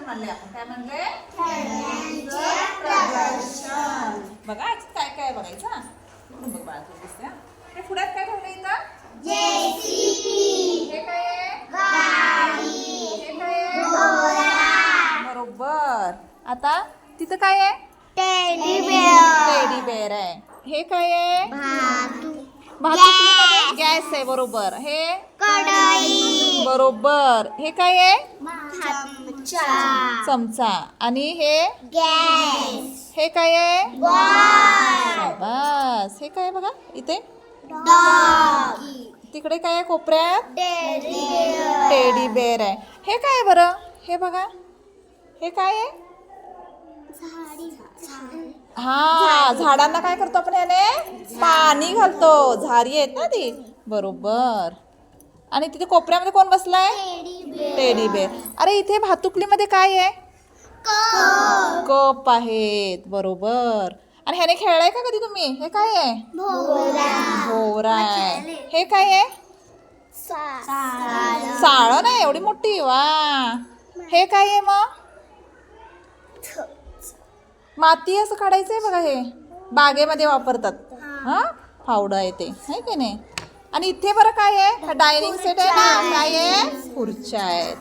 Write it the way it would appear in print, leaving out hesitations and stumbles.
म्हणले आपण काय म्हणले प्रदर्शन. बघा आज काय काय बघायचं हा. बघ बाळा तू दिसते हे पुढ्यात काय ठेवलं इथं हे काय आहे हे काय आहे बरोबर. आता तिथं काय आहे टेडी बेअर आहे. हे काय आहे भातुकलीमध्ये गॅस आहे बरोबर. हे कढई बरोबर. हे काय आहे चमचा. आणि हे गॅस. हे काय आहे बस. हे काय बघा इथे तिकडे काय आहे कोपऱ्यात टेडी बेअर आहे. हे काय आहे बरं हे बघा हे काय आहे हा झाडांना काय करतो आपण याने पाणी घालतो. झारी आहेत ना ती बरोबर. आणि तिथे कोपऱ्यामध्ये कोण बसलाय टेडी बेअर. अरे इथे भातुकलीमध्ये काय आहे कप आहेत बरोबर. आणि ह्याने खेळलाय का कधी तुम्ही. हे काय आहे भोवरा आहे. हे काय आहे साळण आहे एवढी मोठी वा. हे काय आहे मग माती असं काढायचंय बघा. हे बागेमध्ये वापरतात हा फावडं आहे ते आहे की नाही. आणि इथे बरं काय आहे डायनिंग सेट आहे ना काय आहे खुर्च्या आहेत.